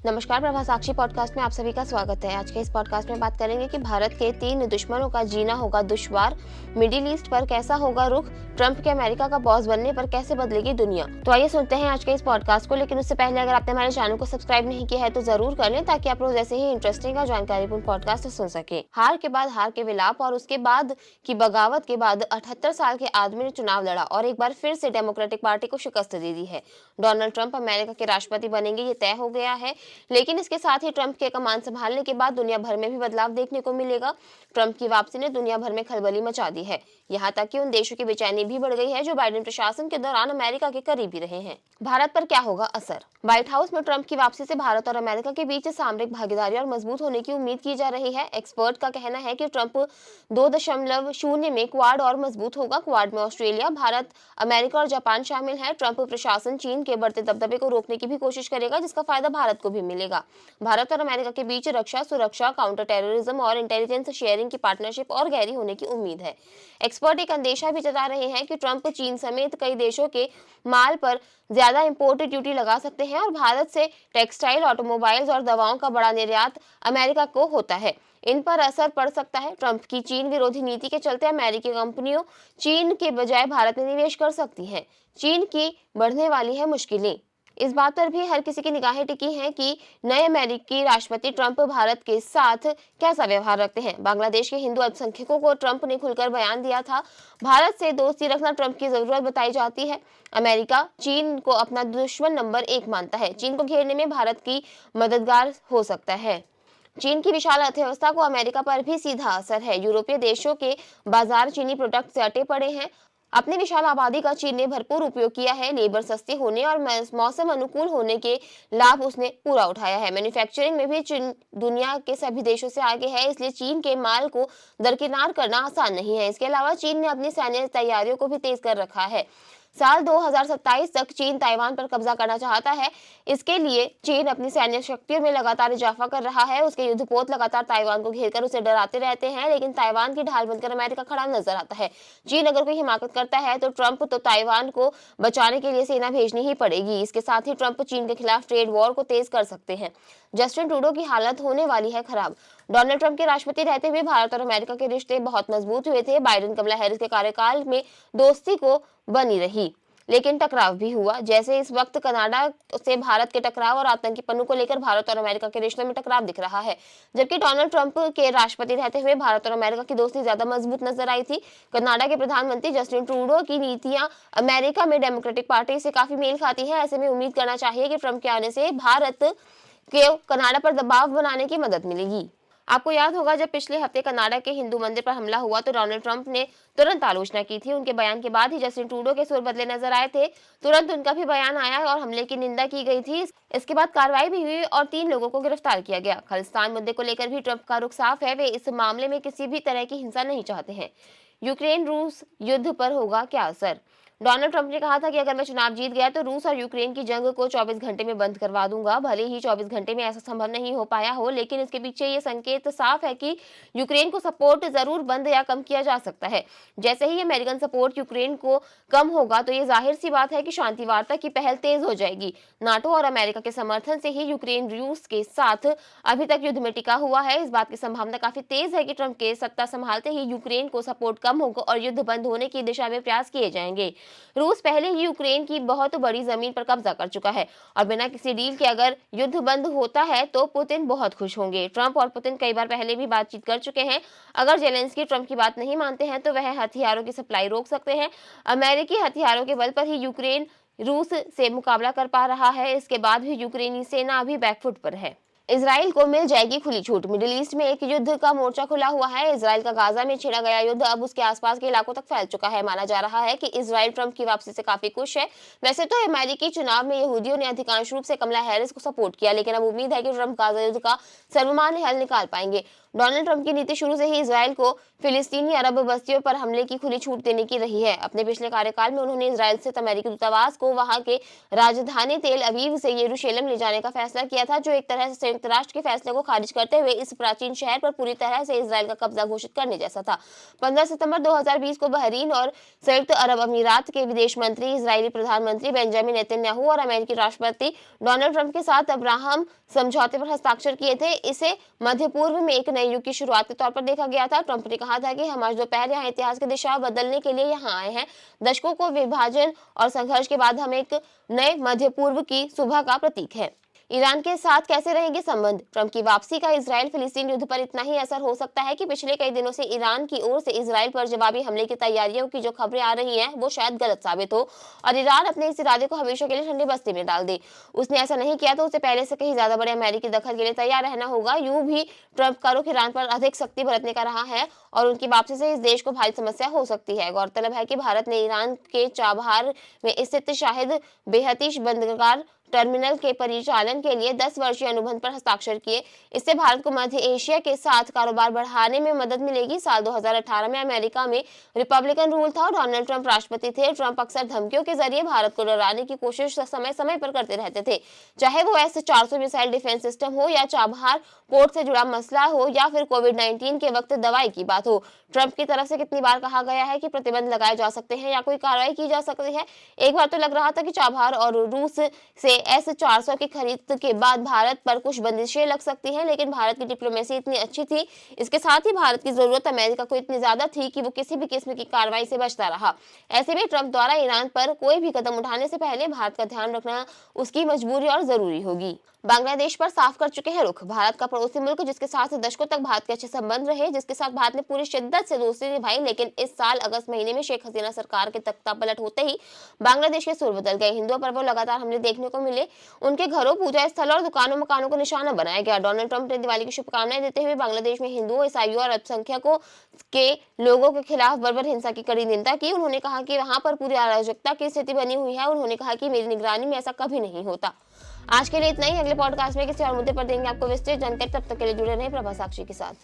नमस्कार, प्रभा साक्षी पॉडकास्ट में आप सभी का स्वागत है। आज के इस पॉडकास्ट में बात करेंगे कि भारत के 3 दुश्मनों का जीना होगा दुश्वार, मिडिल ईस्ट पर कैसा होगा रुख, ट्रंप के अमेरिका का बॉस बनने पर कैसे बदलेगी दुनिया। तो आइए सुनते हैं आज के इस पॉडकास्ट को। लेकिन उससे पहले अगर आपने हमारे चैनल को सब्सक्राइब नहीं किया है तो जरूर कर लें, ताकि आप रोज ऐसे ही इंटरेस्टिंग और जानकारीपूर्ण पॉडकास्ट सुन सके। हार के बाद हार के विलाप और उसके बाद की बगावत के बाद 78 साल के आदमी ने चुनाव लड़ा और एक बार फिर से डेमोक्रेटिक पार्टी को शिकस्त दे दी है। डोनाल्ड ट्रंप अमेरिका के राष्ट्रपति बनेंगे, ये तय हो गया है। लेकिन इसके साथ ही ट्रंप के कमान संभालने के बाद दुनिया भर में भी बदलाव देखने को मिलेगा। ट्रंप की वापसी ने दुनिया भर में खलबली मचा दी है। यहाँ तक कि उन देशों की बेचैनी भी बढ़ गई है जो बाइडेन प्रशासन के दौरान अमेरिका के करीबी रहे हैं। भारत पर क्या होगा असर? व्हाइट हाउस में ट्रंप की वापसी से भारत और अमेरिका के बीच सामरिक भागीदारी और मजबूत होने की उम्मीद की जा रही है। एक्सपर्ट का कहना है कि ट्रंप 2.0 में क्वाड और मजबूत होगा। क्वाड में ऑस्ट्रेलिया, भारत, अमेरिका और जापान शामिल है। ट्रंप प्रशासन चीन के बढ़ते दबदबे को रोकने की भी कोशिश करेगा, जिसका फायदा भारत को भी मिलेगा। भारत और अमेरिका के बीच रक्षा, सुरक्षा, काउंटर टेररिज्म और इंटेलिजेंस शेयरिंग की पार्टनरशिप और गहरी होने की उम्मीद है। एक्सपर्ट एक अंदेशा भी जता रहे हैं कि ट्रंप चीन समेत कई देशों के माल पर ज्यादा इंपोर्ट ड्यूटी लगा सकते हैं और भारत से टेक्सटाइल, ऑटोमोबाइल्स और दवाओं का बड़ा निर्यात अमेरिका को होता है। इन पर असर पड़ सकता है। ट्रंप की चीन विरोधी नीति के चलते अमेरिकी कंपनियों चीन के बजाय भारत में निवेश कर सकती हैं। चीन की बढ़ने वाली है मुश्किलें। इस बात पर भी हर किसी की निगाहें टिकी हैं कि नए अमेरिकी राष्ट्रपति ट्रंप भारत के साथ कैसा व्यवहार रखते हैं। बांग्लादेश के हिंदू अल्पसंख्यकों को ट्रंप ने खुलकर बयान दिया था। भारत से दोस्ती रखना ट्रंप की जरूरत बताई जाती है। अमेरिका चीन को अपना दुश्मन नंबर 1 मानता है। चीन को घेरने में भारत की मददगार हो सकता है। चीन की विशाल अर्थव्यवस्था को अमेरिका पर भी सीधा असर है। यूरोपीय देशों के बाजार चीनी प्रोडक्ट से अटे पड़े हैं। अपनी विशाल आबादी का चीन ने भरपूर उपयोग किया है। लेबर सस्ती होने और मौसम अनुकूल होने के लाभ उसने पूरा उठाया है। मैन्युफैक्चरिंग में भी चीन दुनिया के सभी देशों से आगे है, इसलिए चीन के माल को दरकिनार करना आसान नहीं है। इसके अलावा चीन ने अपनी सैन्य तैयारियों को भी तेज कर रखा है। साल 2027 तक चीन ताइवान पर कब्जा करना चाहता है। इसके लिए चीन अपनी सैन्य शक्तियों में लगातार इजाफा कर रहा है। उसके युद्धपोत लगातार ताइवान को घेरकर उसे डराते रहते हैं, लेकिन ताइवान की ढाल बनकर अमेरिका खड़ा नजर आता है। चीन अगर कोई हिमाकत करता है तो ट्रंप तो ताइवान को बचाने के लिए सेना भेजनी ही पड़ेगी। इसके साथ ही ट्रंप चीन के खिलाफ ट्रेड वॉर को तेज कर सकते हैं। जस्टिन ट्रूडो की हालत होने वाली है खराब। डोनाल्ड ट्रंप के राष्ट्रपति रहते हुए भारत और अमेरिका के रिश्ते बहुत मजबूत हुए थे। बाइडेन कमला हैरिस के कार्यकाल में दोस्ती को बनी रही, लेकिन टकराव भी हुआ। जैसे इस वक्त कनाडा से भारत के टकराव और आतंकीपनों को लेकर भारत और अमेरिका के रिश्तों में टकराव दिख रहा है। जबकि डोनाल्ड ट्रंप के राष्ट्रपति रहते हुए भारत और अमेरिका की दोस्ती ज्यादा मजबूत नजर आई थी। कनाडा के प्रधानमंत्री जस्टिन ट्रूडो की नीतियां अमेरिका में डेमोक्रेटिक पार्टी से काफी मेल खाती है। ऐसे में उम्मीद करना चाहिए कि ट्रंप के आने से भारत के कनाडा पर दबाव बनाने की मदद मिलेगी। आपको याद होगा, जब पिछले हफ्ते कनाडा के हिंदू मंदिर पर हमला हुआ तो डोनाल्ड ट्रंप ने तुरंत आलोचना की थी। उनके बयान के बाद ही जस्टिन ट्रूडो के सुर बदले नजर आए थे। तुरंत उनका भी बयान आया और हमले की निंदा की गई थी। इसके बाद कार्रवाई भी हुई और 3 लोगों को गिरफ्तार किया गया। खालिस्तान मुद्दे को लेकर भी ट्रंप का रुख साफ है। वे इस मामले में किसी भी तरह की हिंसा नहीं चाहते हैं। यूक्रेन रूस युद्ध पर होगा क्या असर? डोनाल्ड ट्रंप ने कहा था कि अगर मैं चुनाव जीत गया तो रूस और यूक्रेन की जंग को 24 घंटे में बंद करवा दूंगा। भले ही 24 घंटे में ऐसा संभव नहीं हो पाया हो, लेकिन इसके पीछे ये संकेत साफ है कि यूक्रेन को सपोर्ट जरूर बंद या कम किया जा सकता है। जैसे ही अमेरिकन सपोर्ट यूक्रेन को कम होगा तो ये जाहिर सी बात है कि शांति वार्ता की पहल तेज हो जाएगी। नाटो और अमेरिका के समर्थन से ही यूक्रेन रूस के साथ अभी तक युद्ध में टिका हुआ है। इस बात की संभावना काफी तेज है कि ट्रंप के सत्ता संभालते ही यूक्रेन को सपोर्ट कम होगा और युद्ध बंद होने की दिशा में प्रयास किए जाएंगे। रूस पहले ही यूक्रेन की बहुत बड़ी जमीन पर कब्जा कर चुका है और बिना किसी डील के अगर युद्ध बंद होता है तो पुतिन बहुत खुश होंगे। ट्रंप और पुतिन कई बार पहले भी बातचीत कर चुके हैं। अगर जेलेंस्की ट्रंप की बात नहीं मानते हैं तो वह हथियारों की सप्लाई रोक सकते हैं। अमेरिकी हथियारों के बल पर ही यूक्रेन रूस से मुकाबला कर पा रहा है। इसके बाद भी यूक्रेनी सेना अभी बैकफुट पर है। इजराइल को मिल जाएगी खुली छूट। मिडिल ईस्ट में एक युद्ध का मोर्चा खुला हुआ है। इजराइल का गाजा में छिड़ा गया युद्ध अब उसके आसपास के इलाकों तक फैल चुका है। माना जा रहा है कि इजराइल ट्रंप की वापसी से काफी खुश है। वैसे तो अमेरिकी चुनाव में यहूदियों ने अधिकांश रूप से कमला हैरिस को सपोर्ट किया, लेकिन अब उम्मीद है कि ट्रंप गाजा युद्ध का सर्वमान्य हल निकाल पाएंगे। डोनाल्ड ट्रंप की नीति शुरू से ही इसराइल को फिलिस्तीनी अरब बस्तियों पर हमले की खुली छूट देने की रही है। अपने पिछले कार्यकाल में उन्होंने इसराइल स्थित अमेरिकी दूतावास को वहां के राजधानी तेल अवीव से यरूशलेम ले जाने का फैसला किया था, जो एक तरह से संयुक्त राष्ट्र के फैसले को खारिज करते हुए इस प्राचीन शहर पर पूरी तरह से इसराइल का कब्जा घोषित करने जैसा था। 15 सितंबर 2020 को बहरीन और संयुक्त अरब अमीरात के विदेश मंत्री, इजरायली प्रधानमंत्री बेंजामिन नेतन्याहू और अमेरिकी राष्ट्रपति डोनाल्ड ट्रंप के साथ अब्राहम समझौते पर हस्ताक्षर किए थे। इसे मध्य पूर्व में एक नए युग की शुरुआत के तौर पर देखा गया था। ट्रंप ने कहा था कि हम आज दोपहर यहाँ इतिहास की दिशा बदलने के लिए यहाँ आए हैं। दशकों को विभाजन और संघर्ष के बाद हम एक नए मध्य पूर्व की सुबह का प्रतीक है। ईरान के साथ कैसे रहेंगे संबंध? ट्रंप की वापसी का इजराइल फिलिस्तीन युद्ध पर इतना ही असर हो सकता है कि पिछले कई दिनों से ईरान की ओर से इजराइल पर जवाबी हमले की तैयारियों की जो खबरें आ रही हैं वो शायद गलत साबित हो और ईरान अपने इस इरादे को हमेशा के लिए ठंडी बस्ती में डाल दे। उसने ऐसा नहीं किया तो उसे पहले से कहीं ज्यादा बड़े अमेरिकी दखल के लिए तैयार रहना होगा। यूं भी ट्रंप का रुख ईरान पर अधिक सख्ती बरतने का रहा है और उनकी वापसी से इस देश को भारी समस्या हो सकती है। गौरतलब है कि भारत ने ईरान के चाबहार में स्थित शाहिद बेहतीश बंदरगाह टर्मिनल के परिचालन के लिए 10 वर्षीय अनुबंध पर हस्ताक्षर किए। इससे भारत को मध्य एशिया के साथ कारोबार बढ़ाने में मदद मिलेगी। साल 2018 में अमेरिका में रिपब्लिकन रूल था और डोनाल्ड ट्रंप राष्ट्रपति थे। ट्रंप अक्सर धमकियों के जरिए भारत को डराने की कोशिश समय समय पर करते रहते थे, चाहे वो S-400 मिसाइल डिफेंस सिस्टम हो या चाबहार पोर्ट से जुड़ा मसला हो या फिर कोविड-19 के वक्त दवाई की बात हो। ट्रंप की तरफ से कितनी बार कहा गया है कि प्रतिबंध लगाए जा सकते हैं या कोई कार्रवाई की जा सकती है। एक बार तो लग रहा था कि चाबहार और रूस से S-400 की खरीद के बाद भारत पर कुछ बंदिशें लग सकती हैं, लेकिन भारत की डिप्लोमेसी इतनी अच्छी थी, इसके साथ ही भारत की जरूरत अमेरिका को इतनी ज्यादा थी कि वो किसी भी किस्म की कार्रवाई से बचता रहा। ऐसे में ट्रंप द्वारा ईरान पर कोई भी कदम उठाने से पहले भारत का ध्यान रखना उसकी मजबूरी और जरूरी होगी। बांग्लादेश पर साफ कर चुके हैं रुख। भारत का पड़ोसी मुल्क जिसके साथ दशकों तक भारत के अच्छे संबंध रहे, जिसके साथ भारत ने पूरी शिद्दत से दोस्ती निभाई, लेकिन इस साल अगस्त महीने में शेख हसीना सरकार के तख्ता पलट होते ही बांग्लादेश के सुर बदल गए। हिंदुओं पर वो लगातार हमले देखने को मिले। उनके घरों, पूजा स्थल और दुकानों मकानों को निशाना बनाया गया। डोनाल्ड ट्रंप ने दिवाली की शुभकामनाएं देते हुए बांग्लादेश में हिंदुओं, ईसाइयों और अल्पसंख्यकों के लोगों के खिलाफ बर्बर हिंसा की कड़ी निंदा की। उन्होंने कहा कि वहां पर पूरी अराजकता की स्थिति बनी हुई है। उन्होंने कहा कि मेरी निगरानी में ऐसा कभी नहीं होता। आज के लिए इतना ही। अगले पॉडकास्ट में किसी और मुद्दे पर देंगे आपको विस्तृत जानकारी। तब तक के लिए जुड़े रहें प्रभा साक्षी के साथ।